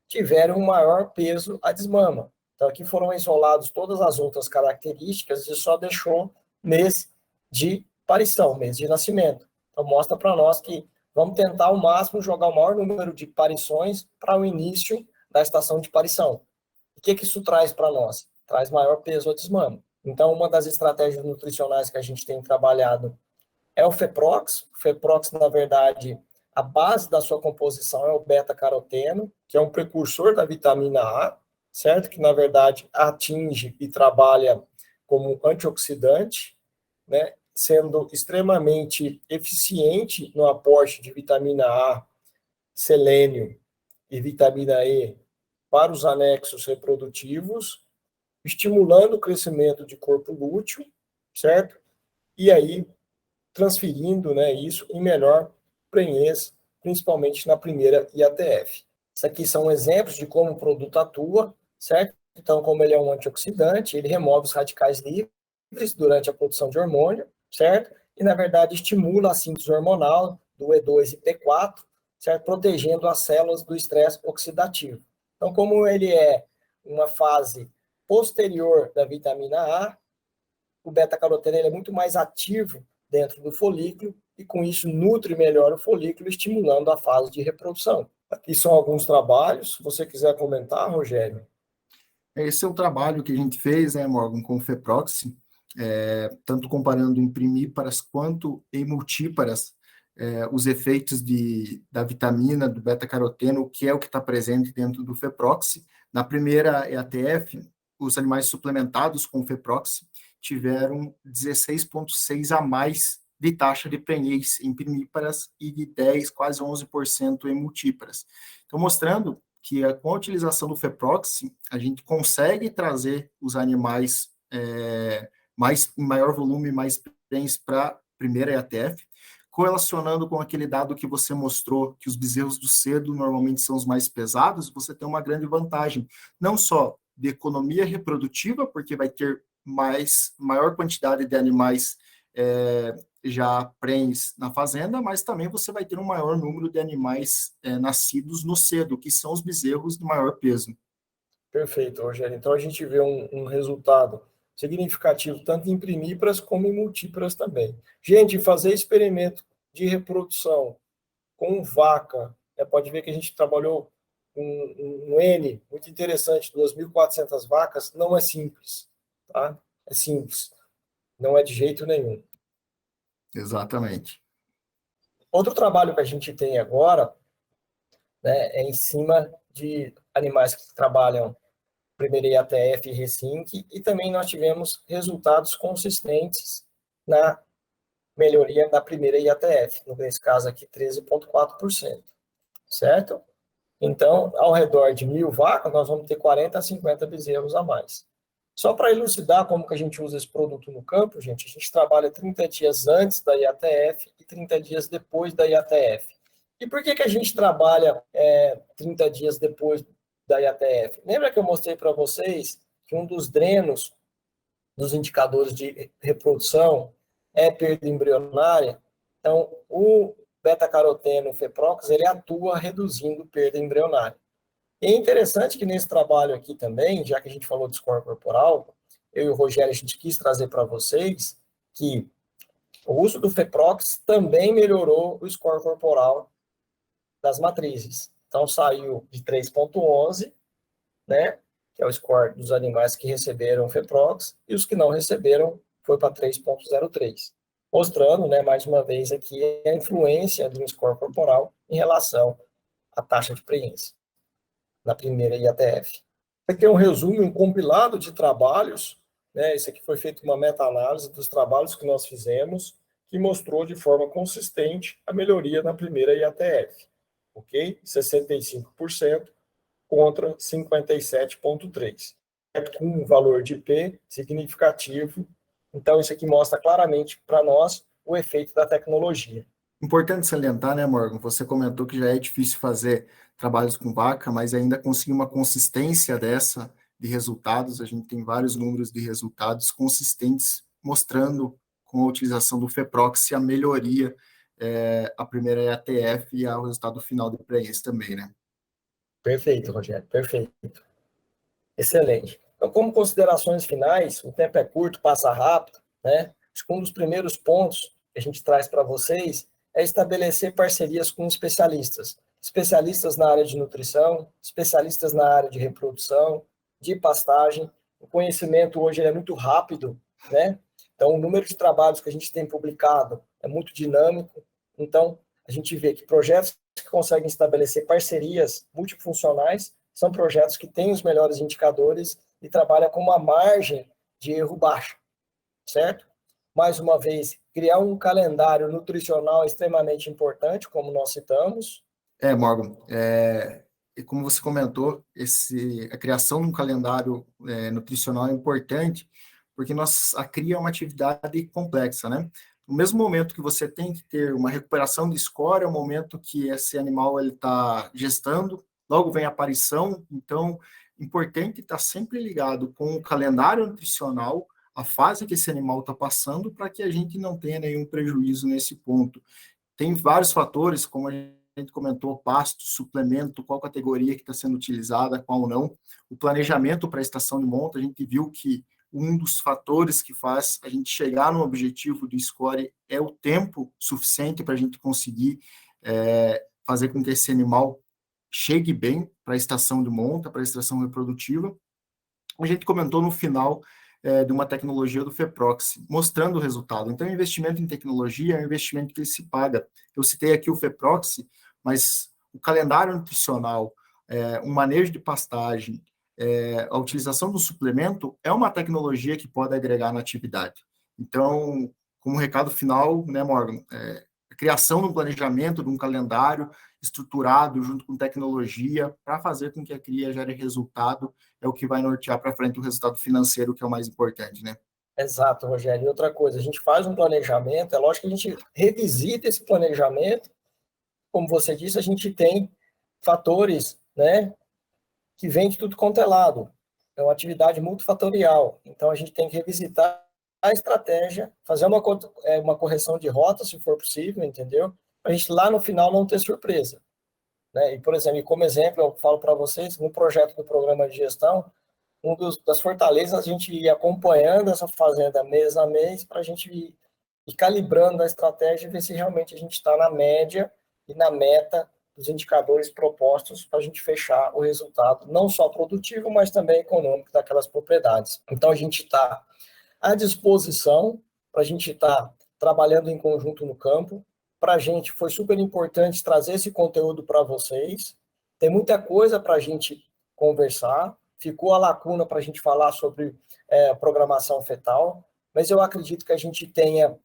tiveram um maior peso a desmama. Então, aqui foram isolados todas as outras características e só deixou mês de parição, mês de nascimento. Então, mostra para nós que vamos tentar ao máximo jogar o maior número de parições para o início da estação de parição. O que isso traz para nós? Traz maior peso a desmama. Então, uma das estratégias nutricionais que a gente tem trabalhado é o Feprox. O Feprox, na verdade, a base da sua composição é o beta-caroteno, que é um precursor da vitamina A, certo? Que, na verdade, atinge e trabalha como antioxidante, sendo extremamente eficiente no aporte de vitamina A, selênio e vitamina E para os anexos reprodutivos, estimulando o crescimento de corpo lúteo, certo? E aí, transferindo isso em melhor prenhez, principalmente na primeira IATF. Isso aqui são exemplos de como o produto atua, certo? Então, como ele é um antioxidante, ele remove os radicais livres durante a produção de hormônio, certo? E, na verdade, estimula a síntese hormonal do E2 e P4, certo? Protegendo as células do estresse oxidativo. Então, como ele é uma fase posterior da vitamina A, o beta-caroteno é muito mais ativo dentro do folículo e, com isso, nutre melhor o folículo, estimulando a fase de reprodução. Aqui são alguns trabalhos. Se você quiser comentar, Rogério. Esse é o trabalho que a gente fez, Morgan, com o Feprox, tanto comparando em primíparas quanto em multíparas, os efeitos da vitamina, do beta-caroteno, que é o que está presente dentro do Feprox. Na primeira EATF, os animais suplementados com o Feprox tiveram 16,6 a mais de taxa de prenhez em primíparas e de 10, quase 11% em multíparas. Então, mostrando que com a utilização do FEPROXI, a gente consegue trazer os animais em maior volume, mais prenhez para a primeira IATF, correlacionando com aquele dado que você mostrou, que os bezerros do cedo normalmente são os mais pesados, você tem uma grande vantagem, não só de economia reprodutiva, porque vai ter maior quantidade de animais já prenhes na fazenda, mas também você vai ter um maior número de animais nascidos no cedo, que são os bezerros de maior peso. Perfeito, Rogério. Então, a gente vê um resultado significativo tanto em primíparas como em multíparas também. Gente, fazer experimento de reprodução com vaca, pode ver que a gente trabalhou um N muito interessante, 2.400 vacas, não é simples, tá? É simples, não é de jeito nenhum. Exatamente. Outro trabalho que a gente tem agora, né, é em cima de animais que trabalham primeira IATF e Resync, e também nós tivemos resultados consistentes na melhoria da primeira IATF, nesse caso aqui 13,4%, certo? Então, ao redor de 1.000 vacas, nós vamos ter 40 a 50 bezerros a mais. Só para elucidar como que a gente usa esse produto no campo, gente, a gente trabalha 30 dias antes da IATF e 30 dias depois da IATF. E por que a gente trabalha 30 dias depois da IATF? Lembra que eu mostrei para vocês que um dos drenos dos indicadores de reprodução é perda embrionária? Então, o beta-caroteno FEPROX, ele atua reduzindo perda embrionária. E é interessante que nesse trabalho aqui também, já que a gente falou de score corporal, eu e o Rogério, a gente quis trazer para vocês que o uso do FEPROX também melhorou o score corporal das matrizes. Então, saiu de 3,11, né, que é o score dos animais que receberam FEPROX, e os que não receberam foi para 3,03. Mostrando, né, mais uma vez aqui, a influência do score corporal em relação à taxa de prenhez na primeira IATF. Isso aqui é um resumo, um compilado de trabalhos, né? Isso aqui foi feito uma meta-análise dos trabalhos que nós fizemos, que mostrou de forma consistente a melhoria na primeira IATF, ok? 65% contra 57,3%, com um valor de P significativo. Então, isso aqui mostra claramente para nós o efeito da tecnologia. Importante salientar, né, Morgan? Você comentou que já é difícil fazer trabalhos com vaca, mas ainda conseguir uma consistência dessa de resultados. A gente tem vários números de resultados consistentes, mostrando com a utilização do FEPROXI a melhoria, a primeira IATF e o resultado final de prenhez também, né? Perfeito, Rogério, perfeito. Excelente. Então, como considerações finais, o tempo é curto, passa rápido, né? Acho que um dos primeiros pontos que a gente traz para vocês é estabelecer parcerias com especialistas. Especialistas na área de nutrição, especialistas na área de reprodução, de pastagem. O conhecimento hoje é muito rápido, né? Então, o número de trabalhos que a gente tem publicado é muito dinâmico. Então, a gente vê que projetos que conseguem estabelecer parcerias multifuncionais são projetos que têm os melhores indicadores e trabalham com uma margem de erro baixa, certo? Mais uma vez, criar um calendário nutricional é extremamente importante, como nós citamos. Morgan, e como você comentou, a criação de um calendário nutricional é importante, porque a cria é uma atividade complexa, né? No mesmo momento que você tem que ter uma recuperação de score, é o momento que esse animal está gestando, logo vem a aparição, então, importante estar sempre ligado com o calendário nutricional, a fase que esse animal está passando, para que a gente não tenha nenhum prejuízo nesse ponto. Tem vários fatores, como a gente comentou, pasto, suplemento, qual categoria que está sendo utilizada, qual não. O planejamento para a estação de monta, a gente viu que um dos fatores que faz a gente chegar no objetivo do score é o tempo suficiente para a gente conseguir fazer com que esse animal chegue bem para a estação de monta, para a estação reprodutiva. A gente comentou no final de uma tecnologia do FEPROXI, mostrando o resultado. Então, o investimento em tecnologia é um investimento que ele se paga. Eu citei aqui o FEPROXI, mas o calendário nutricional, o manejo de pastagem, a utilização do suplemento é uma tecnologia que pode agregar na atividade. Então, como recado final, né, Morgan, a criação de um planejamento, de um calendário estruturado junto com tecnologia para fazer com que a cria gere resultado é o que vai nortear para frente o resultado financeiro, que é o mais importante, né? Exato, Rogério. E outra coisa, a gente faz um planejamento, é lógico que a gente revisita esse planejamento, como você disse, a gente tem fatores, né, que vem de tudo quanto é lado. É uma atividade multifatorial. Então, a gente tem que revisitar a estratégia, fazer uma correção de rota, se for possível, entendeu? Para a gente lá no final não ter surpresa. Né? E, por exemplo, como exemplo, eu falo para vocês, no projeto do programa de gestão, das fortalezas, a gente ir acompanhando essa fazenda mês a mês para a gente ir calibrando a estratégia e ver se realmente a gente está na média e na meta dos indicadores propostos para a gente fechar o resultado, não só produtivo, mas também econômico daquelas propriedades. Então, a gente está à disposição para a gente estar trabalhando em conjunto no campo. Para a gente foi super importante trazer esse conteúdo para vocês. Tem muita coisa para a gente conversar. Ficou a lacuna para a gente falar sobre programação fetal, mas eu acredito que a gente tenha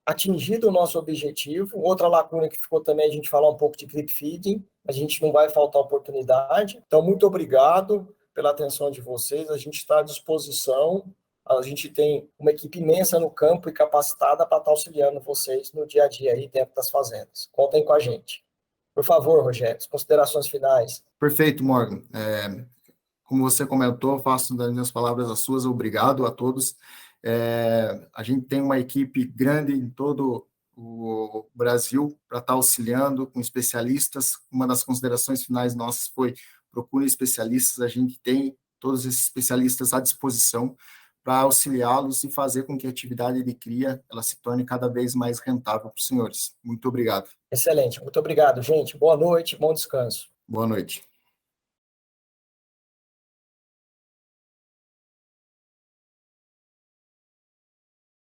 atingido o nosso objetivo. Outra lacuna que ficou também, a gente falar um pouco de creep feeding, a gente não vai faltar oportunidade. Então, muito obrigado pela atenção de vocês, a gente está à disposição, a gente tem uma equipe imensa no campo e capacitada para estar auxiliando vocês no dia a dia aí dentro das fazendas. Contem com a gente. Por favor, Rogério, as considerações finais. Perfeito, Morgan. Como você comentou, faço das minhas palavras as suas, obrigado a todos. A gente tem uma equipe grande em todo o Brasil para estar auxiliando com especialistas. Uma das considerações finais nossas foi procure especialistas, a gente tem todos esses especialistas à disposição para auxiliá-los e fazer com que a atividade de cria ela se torne cada vez mais rentável para os senhores. Muito obrigado. Excelente, muito obrigado, gente. Boa noite, bom descanso. Boa noite.